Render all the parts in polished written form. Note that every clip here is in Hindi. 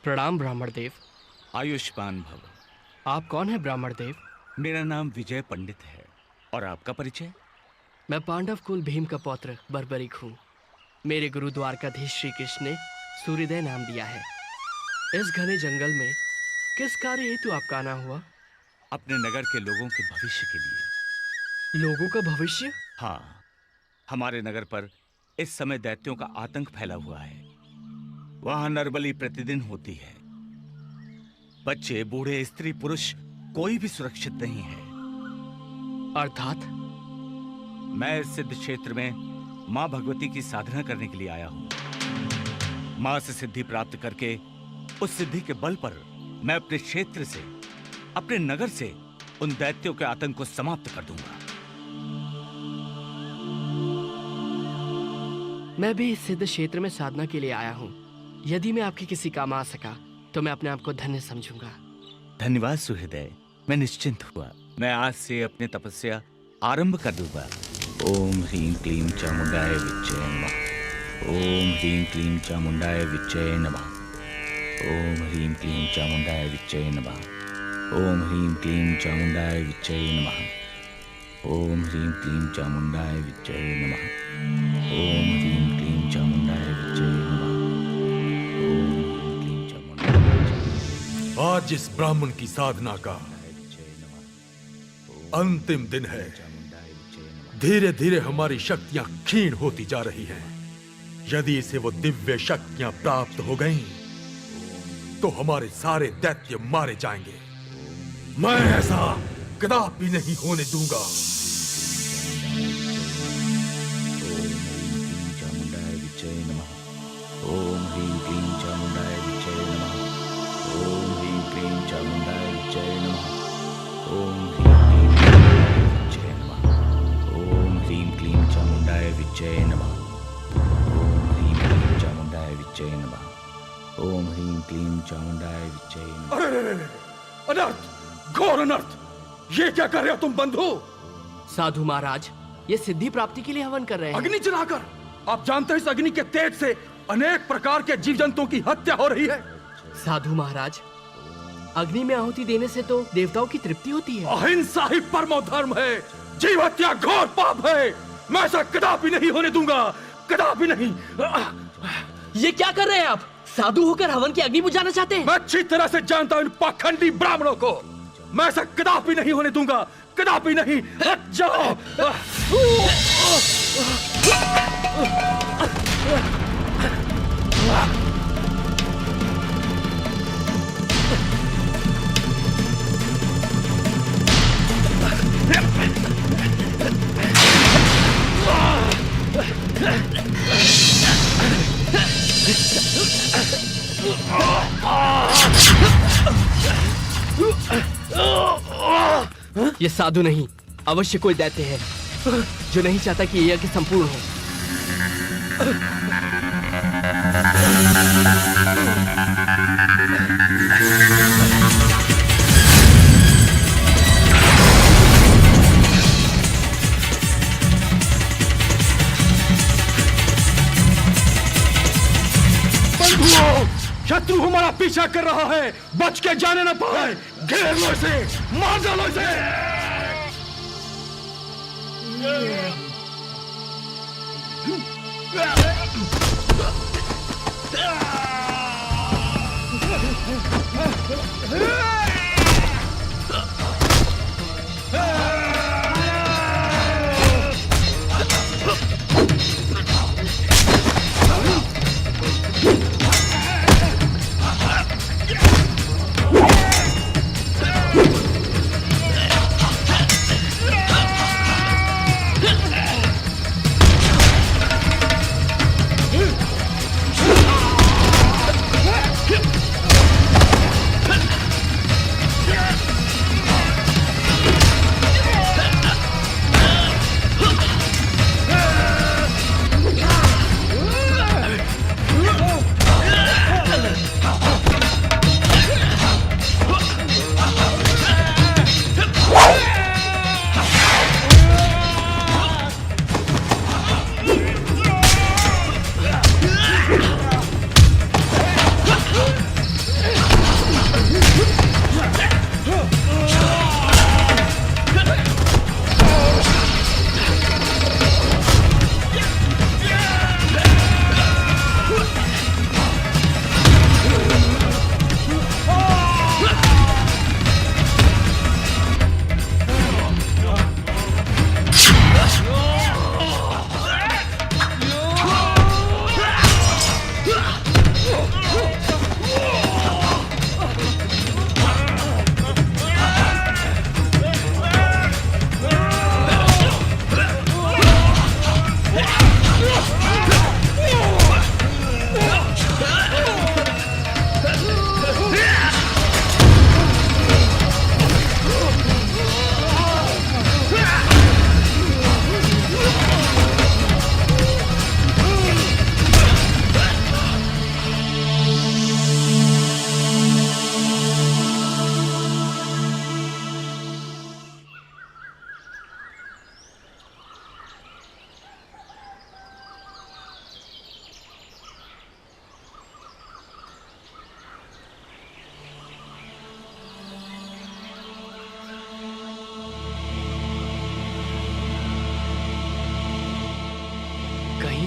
प्रणाम ब्राह्मण देव। आयुष्मान भव। आप कौन है ब्राह्मण देव? मेरा नाम विजय पंडित है। और आपका परिचय? मैं पांडव कुल भीम का पौत्र बर्बरिक हूँ। मेरे गुरु द्वारकाधीश श्री कृष्ण ने सूर्योदय नाम दिया है। इस घने जंगल में किस कार्य हेतु आपका आना हुआ? अपने नगर के लोगों के भविष्य के लिए। लोगों का भविष्य? हाँ, हमारे नगर पर इस समय दैत्यों का आतंक फैला हुआ है। वहां नरबली प्रतिदिन होती है। बच्चे, बूढ़े, स्त्री, पुरुष कोई भी सुरक्षित नहीं है। अर्थात? मैं इस सिद्ध क्षेत्र में मां भगवती की साधना करने के लिए आया हूं। मां से सिद्धि प्राप्त करके उस सिद्धि के बल पर मैं अपने क्षेत्र से, अपने नगर से उन दैत्यों के आतंक को समाप्त कर दूंगा। मैं भी इस सिद्ध क्षेत्र में साधना के लिए आया हूँ। यदि मैं आपके किसी काम आ सका तो मैं अपने आप को धन्य समझूंगा। धन्यवाद सुहृदय, मैं निश्चिंत हुआ। मैं आज से अपनी तपस्या आरंभ कर दूंगा। ओम ह्रीं क्लीं चामुंडाय विच्चय नमः। ओम ह्रीं क्लीं चामुंडाय विच्चय नमः। ओम ह्रीं क्लीं चामुंडाय विच्चय नमः। ओम ह्रीं क्लीं चामुंडाय विच्चय नमः। ओम ह्रीं क्लीं चामुंडाय विच्चय नमः। ओम ह्रीं क्लीं चामुंडाय विच्चय नमः। ओम ह्रीं क्लीं चामुंडाय। आज इस ब्राह्मण की साधना का अंतिम दिन है। धीरे धीरे हमारी शक्तियां क्षीण होती जा रही हैं। यदि इसे वो दिव्य शक्तियां प्राप्त हो गईं, तो हमारे सारे दैत्य मारे जाएंगे। मैं ऐसा कदापि नहीं होने दूंगा। ओम ह्रीं क्लीं चामुंडाय विच्चय नमः। ओम ह्रीं क्लीं चामुंडाय विच्चय नमः। ओम ह्रीं क्लीं चामुंडाय विच्चय नमः। ओम ह्रीं क्लीं चामुंडाय विच्चय नमः। ओम ह्रीं क्लीं चामुंडाय विच्चय नमः। अरे अनर्थ, घोर अनर्थ! ये क्या कर रहे हो तुम बंधु? साधु महाराज, ये सिद्धि प्राप्ति के लिए हवन कर रहे हैं। अग्नि जलाकर? आप जानते हैं इस अग्नि के तेज से अनेक प्रकार के जीव जंतुओं की हत्या हो रही है। साधु महाराज, अग्नि में आहुति देने से तो देवताओं की तृप्ति होती है। अहिंसा ही परमो धर्म है। जीव हत्या घोर पाप है। मैं ऐसा कदापि नहीं होने दूंगा, कदापि नहीं। ये क्या कर रहे हैं आप? साधु होकर हवन की अग्नि बुझाना चाहते हैं? मैं अच्छी तरह से जानता हूं इन पाखंडी ब्राह्मणों को। मैं ऐसा कदापि नहीं होने दूंगा, कदापि नहीं। हट जाओ। ये साधु नहीं, अवश्य कोई दैत्य है जो नहीं चाहता कि ये यज्ञ संपूर्ण हो। शत्रु हमारा पीछा कर रहा है, बच के जाने न पाए। घेर लो इसे, मार डालो इसे।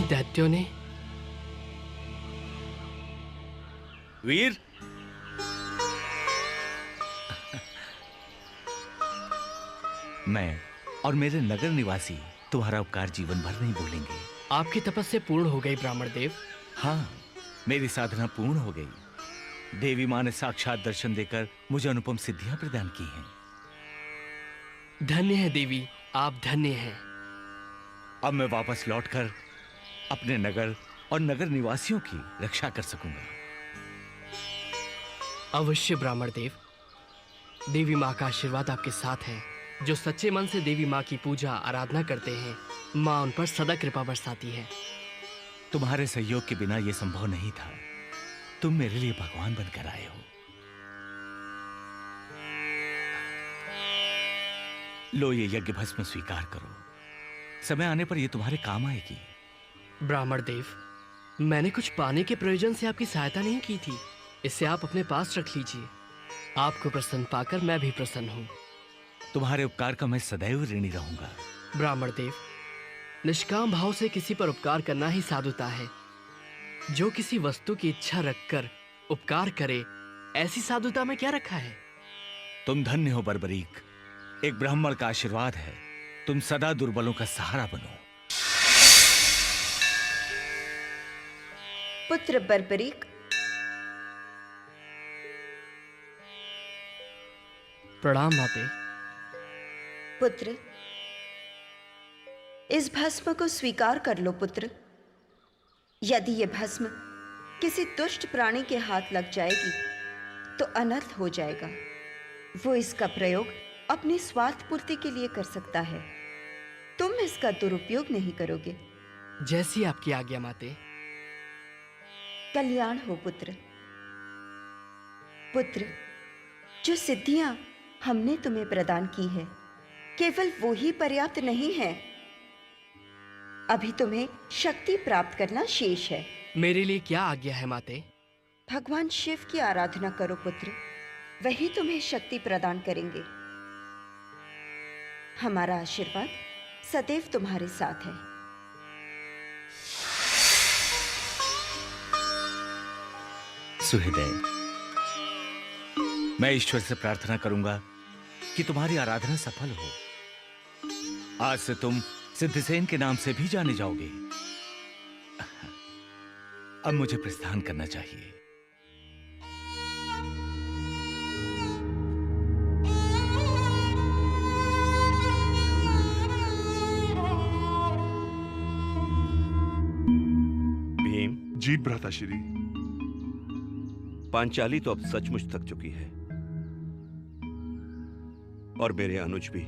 दैत्यों ने वीर, मैं और मेरे नगर निवासी तुम्हारा उपकार जीवन भर नहीं भूलेंगे। आपकी तपस्या पूर्ण हो गई ब्राह्मण देव। हाँ, मेरी साधना पूर्ण हो गई। देवी माँ ने साक्षात दर्शन देकर मुझे अनुपम सिद्धियां प्रदान की हैं। धन्य है देवी, आप धन्य हैं। अब मैं वापस लौटकर अपने नगर और नगर निवासियों की रक्षा कर सकूंगा। अवश्य ब्राह्मण देव। देवी माँ का आशीर्वाद आपके साथ है। जो सच्चे मन से देवी माँ की पूजा आराधना करते हैं, माँ उन पर सदा कृपा बरसाती है। तुम्हारे सहयोग के बिना यह संभव नहीं था। तुम मेरे लिए भगवान बनकर आए हो। लो, ये यज्ञ भस्म स्वीकार करो। समय आने पर यह तुम्हारे काम आएगी। ब्राह्मण देव, मैंने कुछ पाने के प्रयोजन से आपकी सहायता नहीं की थी। इसे आप अपने पास रख लीजिए। आपको प्रसन्न पाकर मैं भी प्रसन्न हूँ। तुम्हारे उपकार का मैं सदैव ऋणी रहूंगा। ब्राह्मण देव, निष्काम भाव से किसी पर उपकार करना ही साधुता है। जो किसी वस्तु की इच्छा रखकर उपकार करे, ऐसी साधुता में क्या रखा है? तुम धन्य हो बर्बरीक। एक ब्राह्मण का आशीर्वाद है। तुम सदा दुर्बलों का सहारा बनो। पुत्र बर्बरीक, प्रणाम माते। पुत्र, इस भस्म को स्वीकार कर लो पुत्र। यदि यह भस्म किसी दुष्ट प्राणी के हाथ लग जाएगी तो अनर्थ हो जाएगा। वो इसका प्रयोग अपनी स्वार्थ पूर्ति के लिए कर सकता है। तुम इसका दुरुपयोग नहीं करोगे। जैसी आपकी आज्ञा माते। कल्याण हो पुत्र। पुत्र, जो सिद्धियां हमने तुम्हें प्रदान की है, केवल वो ही पर्याप्त नहीं है। अभी तुम्हें शक्ति प्राप्त करना शेष है। मेरे लिए क्या आज्ञा है माते? भगवान शिव की आराधना करो पुत्र। वही तुम्हें शक्ति प्रदान करेंगे। हमारा आशीर्वाद सदैव तुम्हारे साथ है। सुहृदय, मैं ईश्वर से प्रार्थना करूंगा कि तुम्हारी आराधना सफल हो। आज से तुम सिद्धसेन के नाम से भी जाने जाओगे। अब मुझे प्रस्थान करना चाहिए। भीम जी भ्राताश्री। पांचाली तो अब सचमुच थक चुकी है और मेरे अनुज भी।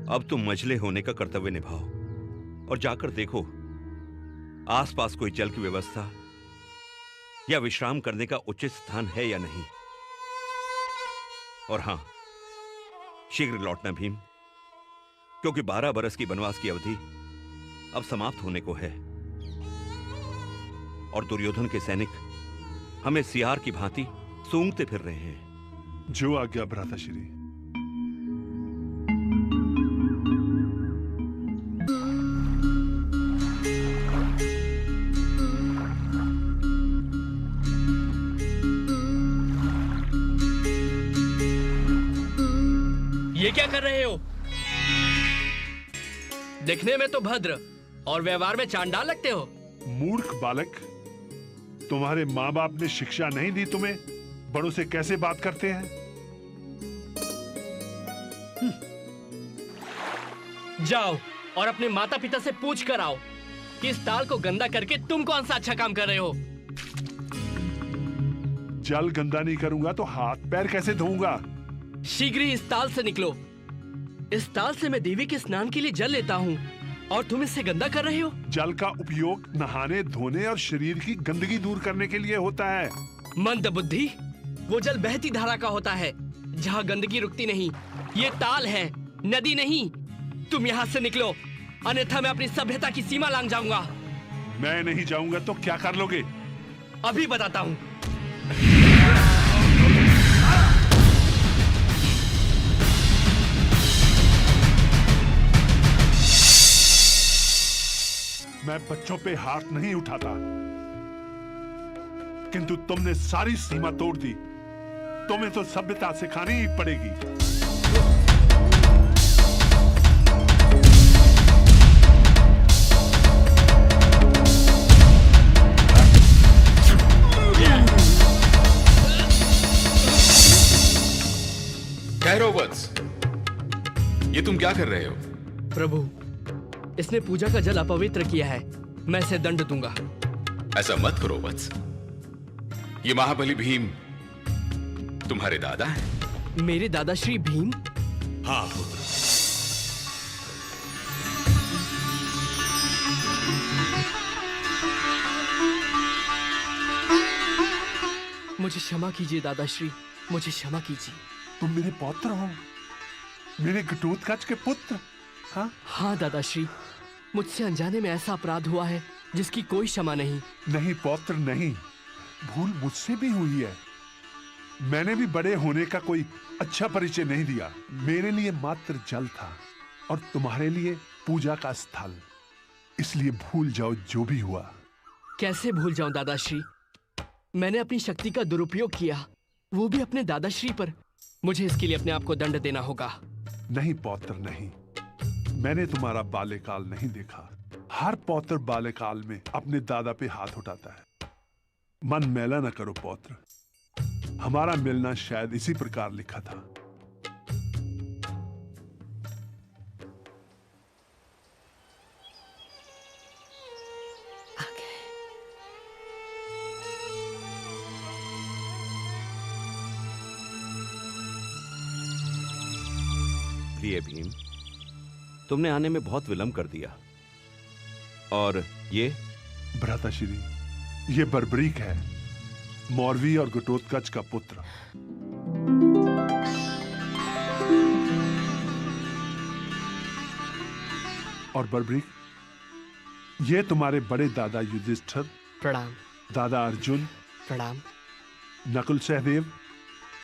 अब तुम मझले होने का कर्तव्य निभाओ और जाकर देखो आसपास कोई जल की व्यवस्था या विश्राम करने का उचित स्थान है या नहीं। और हां, शीघ्र लौटना भीम, क्योंकि 12 बरस की वनवास की अवधि अब समाप्त होने को है और दुर्योधन के सैनिक हमें सियार की भांति सूंघते फिर रहे हैं। जो आज्ञा भ्राताश्री। ये क्या कर रहे हो? दिखने में तो भद्र और व्यवहार में चांडाल लगते हो। मूर्ख बालक, तुम्हारे माँ बाप ने शिक्षा नहीं दी तुम्हें बड़ों से कैसे बात करते हैं? जाओ और अपने माता पिता से पूछ कर आओ कि इस ताल को गंदा करके तुम कौन सा अच्छा काम कर रहे हो। जल गंदा नहीं करूंगा तो हाथ पैर कैसे धोऊंगा? शीघ्र ही इस ताल से निकलो। इस ताल से मैं देवी के स्नान के लिए जल लेता हूँ और तुम इससे गंदा कर रहे हो। जल का उपयोग नहाने, धोने और शरीर की गंदगी दूर करने के लिए होता है। मंद बुद्धि, वो जल बहती धारा का होता है जहाँ गंदगी रुकती नहीं। ये ताल है, नदी नहीं। तुम यहाँ से निकलो, अन्यथा मैं अपनी सभ्यता की सीमा लांघ जाऊंगा। मैं नहीं जाऊंगा तो क्या कर लोगे? अभी बताता हूँ। मैं बच्चों पे हाथ नहीं उठाता, किंतु तुमने सारी सीमा तोड़ दी। तुम्हें तो सभ्यता सिखानी ही पड़ेगी। कैरोवत्स, ये तुम क्या कर रहे हो? प्रभु, इसने पूजा का जल अपवित्र किया है, मैं इसे दंड दूंगा। ऐसा मत करो वत्स। ये महाबली भीम तुम्हारे दादा हैं? मेरे दादाश्री भीम? हाँ पुत्र, मुझे क्षमा कीजिए दादाश्री, मुझे क्षमा कीजिए। तुम मेरे पौत्र हो, मेरे घटोत्कच के पुत्र। हाँ हाँ दादाश्री, मुझसे अनजाने में ऐसा अपराध हुआ है जिसकी कोई क्षमा नहीं। नहीं पौत्र नहीं, भूल मुझसे भी हुई है। मैंने भी बड़े होने का कोई अच्छा परिचय नहीं दिया। मेरे लिए मात्र जल था और तुम्हारे लिए पूजा का स्थल, इसलिए भूल जाओ जो भी हुआ। कैसे भूल जाऊं दादाश्री, मैंने अपनी शक्ति का दुरुपयोग किया, वो भी अपने दादाश्री पर। मुझे इसके लिए अपने आप को दंड देना होगा। नहीं पौत्र नहीं, मैंने तुम्हारा बाल्यकाल नहीं देखा। हर पौत्र बाल्यकाल में अपने दादा पे हाथ उठाता है। मन मैला न करो पौत्र, हमारा मिलना शायद इसी प्रकार लिखा था। प्रिय भीम, तुमने आने में बहुत विलंब कर दिया। और ये भ्राताश्री, ये बर्बरीक है, मौरवी और घटोत्कच का पुत्र। और बर्बरीक, ये तुम्हारे बड़े दादा युधिष्ठिर, प्रणाम। दादा अर्जुन, प्रणाम। नकुल सहदेव